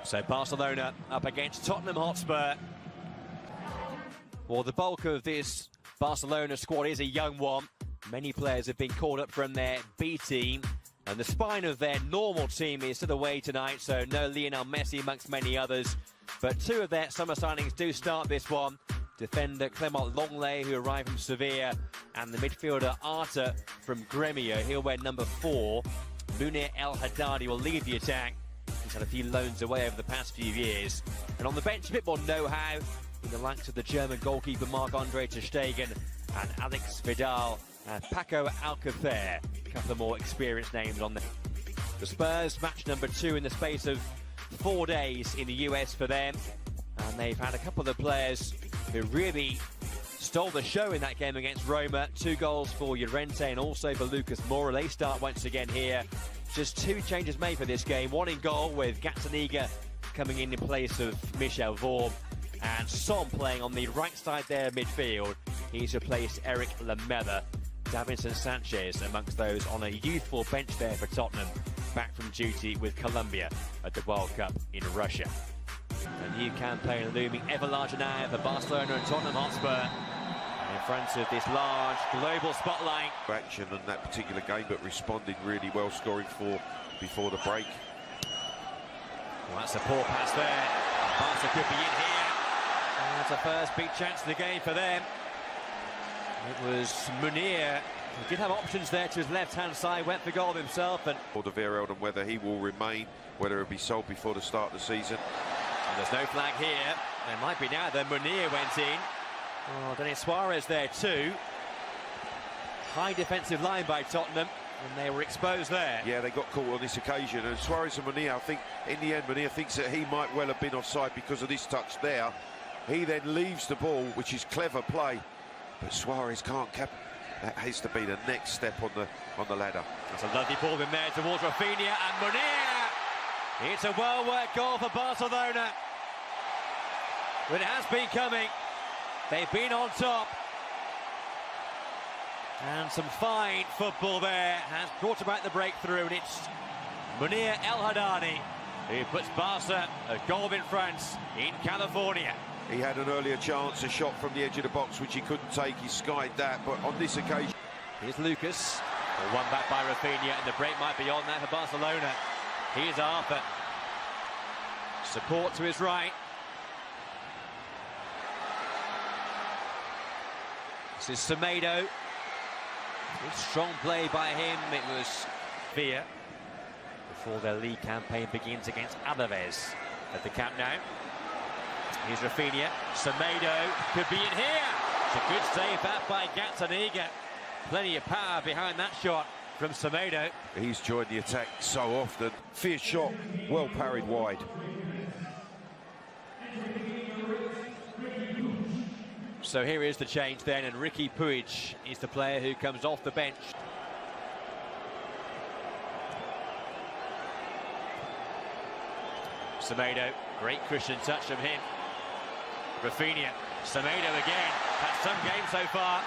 So Barcelona up against Tottenham Hotspur. Well, the bulk of this Barcelona squad is a young one. Many players have been called up from their B team, and the spine of their normal team is still away tonight, so no Lionel Messi amongst many others. But two of their summer signings do start this one. Defender Clement Longley, who arrived from Sevilla, and the midfielder Arta from Gremio. He'll wear number 4. Munir El Haddadi will lead the attack. He's had a few loans away over the past few years. And on the bench, a bit more know-how in the likes of the German goalkeeper Marc-Andre ter Stegen and Alex Vidal and Paco Alcacer. A couple of more experienced names on there. The Spurs match number 2 in the space of 4 days in the US for them. And they've had a couple of the players who really stole the show in that game against Roma. 2 goals for Llorente and also for Lucas Moura. They start once again here. Just 2 changes made for this game. One in goal with Gazzaniga coming in place of Michel Vorm. And Son playing on the right side there midfield. He's replaced Eric Lamela. Davinson Sanchez amongst those on a youthful bench there for Tottenham. Back from duty with Colombia at the World Cup in Russia. A new campaign looming ever larger now for Barcelona and Tottenham Hotspur. In front of this large global spotlight. Action in that particular game, but responding really well, scoring 4 before the break. Well, that's a poor pass there. Barca could be in here. And that's the first big chance of the game for them. It was Munir. He did have options there to his left-hand side, went for goal himself. And Alderweireld, and whether he will remain, whether he'll be sold before the start of the season. And there's no flag here. There might be now. Then Munir went in. Oh, Denis Suarez there too. High defensive line by Tottenham, and they were exposed there. Yeah, they got caught on this occasion. And Suarez and Munir, I think, in the end, Munir thinks that he might well have been offside because of this touch there. He then leaves the ball, which is clever play. But Suarez can't cap. That has to be the next step on the ladder. That's a lovely ball in there towards Rafinha and Munir. It's a well-worked goal for Barcelona. But it has been coming. They've been on top. And some fine football there has brought about the breakthrough, and it's Munir El Haddadi who puts Barca a goal in front in California. He had an earlier chance, a shot from the edge of the box, which he couldn't take. He skied that, but on this occasion... Here's Lucas. One back by Rafinha, and the break might be on there for Barcelona. Here's Arthur. Support to his right. This is Semedo. Good strong play by him. It was Villa before their league campaign begins against Alaves at the Camp Nou. Here's Rafinha. Semedo could be in here. It's a good save that by Gazzaniga. Plenty of power behind that shot from Semedo. He's joined the attack so often. Fierce shot, well parried wide. So here is the change then, and Ricky Puig is the player who comes off the bench. Semedo, great cushion touch from him. Rafinha, Semedo again. That's some game so far.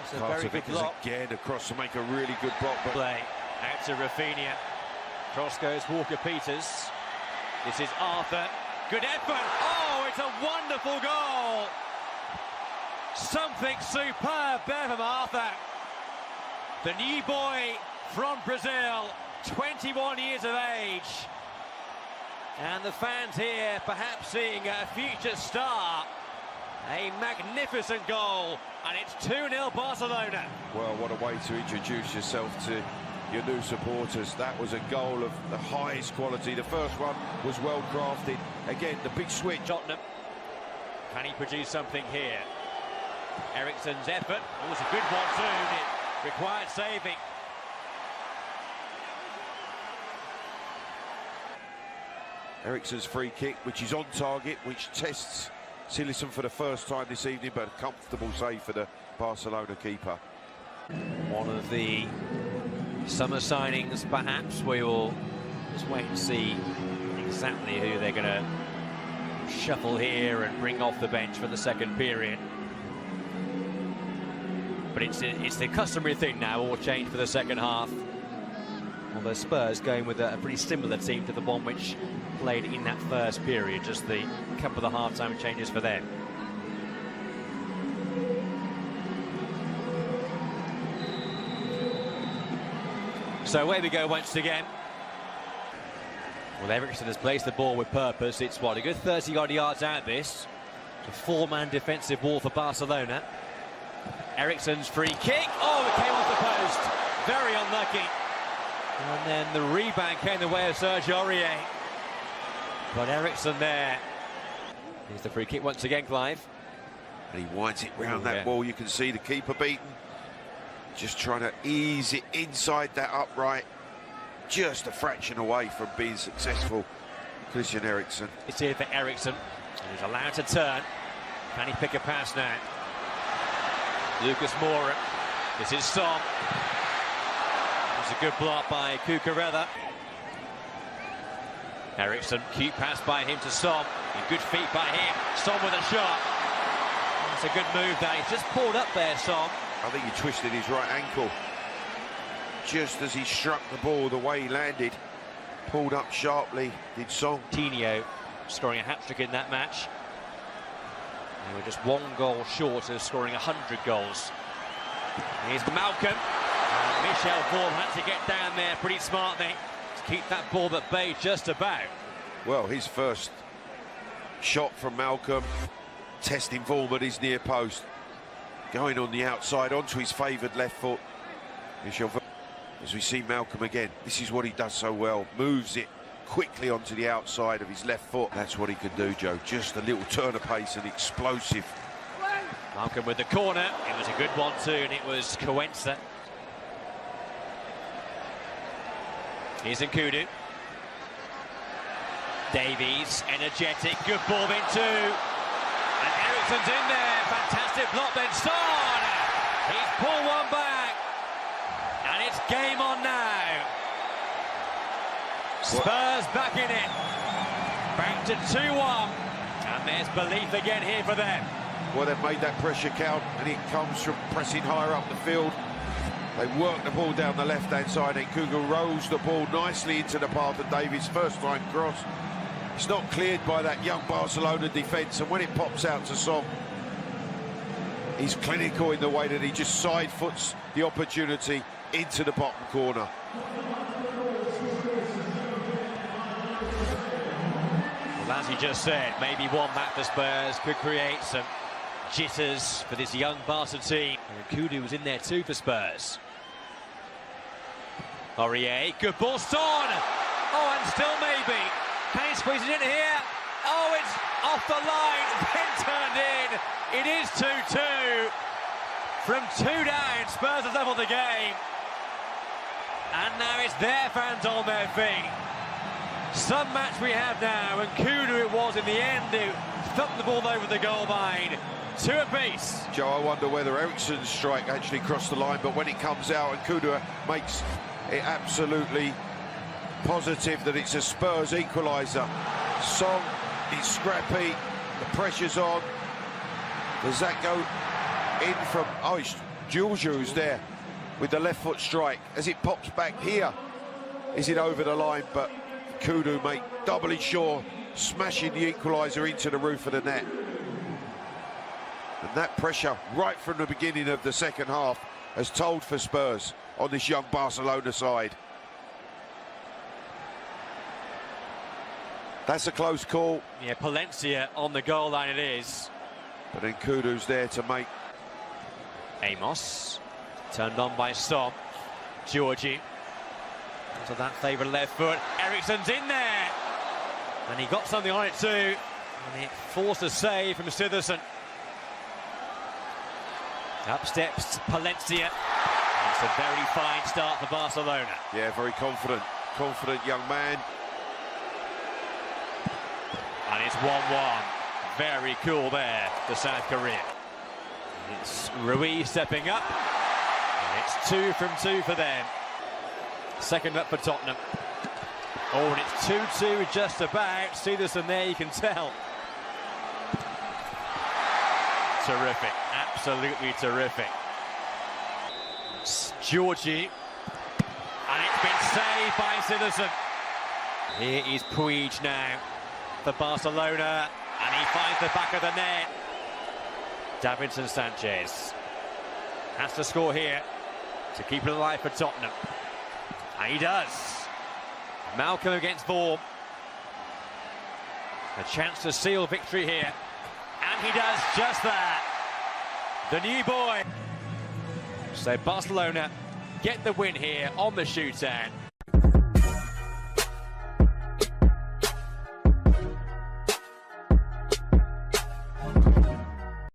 That's a very good block. Again across to make a really good block. But play out to Rafinha. Cross goes Walker-Peters. This is Arthur. Good effort. Oh, it's a wonderful goal. Something superb there from Arthur. The new boy from Brazil, 21 years of age. And the fans here perhaps seeing a future star. A magnificent goal, and it's 2-0 Barcelona. Well, what a way to introduce yourself to your new supporters. That was a goal of the highest quality. The first one was well crafted. Again, the big switch. Tottenham. Can he produce something here? Eriksen's effort was a good one too. It required saving. Eriksen's free kick, which is on target, which tests Cillessen for the first time this evening, but a comfortable save for the Barcelona keeper. One of the summer signings, perhaps. We will just wait and see exactly who they're going to shuffle here and bring off the bench for the second period. But it's the customary thing now, all change for the second half. Although Spurs going with a pretty similar team to the one which played in that first period, just the couple of the half-time changes for them. So away we go once again. Well, Eriksson has placed the ball with purpose. It's what, a good 30-odd yards out this. It's a four-man defensive wall for Barcelona. Eriksson's free kick. Oh, it came off the post. Very unlucky. And then the rebound came the way of Sergio Aurier. But Eriksson there. Here's the free kick once again, Clive. And he winds it round that wall. You can see the keeper beaten. Just trying to ease it inside that upright. Just a fraction away from being successful. Christian Eriksen. It's here for Eriksson. And he's allowed to turn. Can he pick a pass now? Lucas Moura. This is Son. It's a good block by Cucurella. Eriksson, cute pass by him to Son. Good feet by him. Son with a shot. It's a good move there. He's just pulled up there, Son. I think he twisted his right ankle just as he struck the ball. The way he landed, pulled up sharply, did Son. Coutinho scoring a hat-trick in that match. They were just one goal short of scoring 100 goals. Here's Malcolm. And Michel Vorm had to get down there pretty smartly to keep that ball at bay just about. Well, his first shot from Malcolm, testing Vorm at his near post. Going on the outside onto his favoured left foot. Michel Vorm, as we see Malcolm again, this is what he does so well. Moves it quickly onto the outside of his left foot. That's what he can do, Joe. Just a little turn of pace and explosive. Malcolm with the corner. It was a good one too, and it was Cuenca. Here's Nkudu. Davies, energetic, good ball into. And Eriksson's in there. Fantastic block then. Son! He's pulled one back. And it's game on now. Spurs back in it. Back to 2-1. And there's belief again here for them. Well, they've made that pressure count, and it comes from pressing higher up the field. They work the ball down the left-hand side, and Kugel rolls the ball nicely into the path of Davies' first-time cross. It's not cleared by that young Barcelona defence, and when it pops out to Son, he's clinical in the way that he just side-foots the opportunity into the bottom corner. Well, as he just said, maybe one back for Spurs could create some jitters for this young Barca team. And Nkudu was in there too for Spurs. Aurier, good ball, Son! Oh, and still maybe. Can he squeeze it in here? Oh, it's off the line, then turned in. It is 2-2. From 2 down, Spurs have leveled the game. And now it's their fans on their feet. Some match we have now, and Nkudu it was in the end who thumped the ball over the goal line. 2 apiece. Joe, I wonder whether Eriksson's strike actually crossed the line, but when it comes out and Nkudu makes it absolutely positive that it's a Spurs equaliser. Son is scrappy, the pressure's on. Does that go in from... Oh, it's Jules who's there with the left foot strike. As it pops back here, is it over the line? But Nkudu, mate, doubly sure, smashing the equaliser into the roof of the net. And that pressure right from the beginning of the second half has told for Spurs on this young Barcelona side. That's a close call. Yeah, Palencia on the goal line it is. But then Nkudu's there to make... Amos, turned on by Son. Georgie, onto that favourite left foot. Eriksson's in there. And he got something on it too. And it forced a save from Siversen. Up steps Palencia. It's a very fine start for Barcelona. Yeah, very confident young man. And it's 1-1. Very cool there for South Korea. It's Ruiz stepping up. And it's 2 from 2 for them. Second up for Tottenham. Oh, and it's 2-2 just about. Siversen there, you can tell. Terrific. Absolutely terrific. It's Georgie. And it's been saved by Siversen. Here is Puig now for Barcelona, and he finds the back of the net. Davinson Sanchez has to score here to keep it alive for Tottenham. And he does. Malcolm against Vaughan. A chance to seal victory here. And he does just that. The new boy. So Barcelona get the win here on the shootout.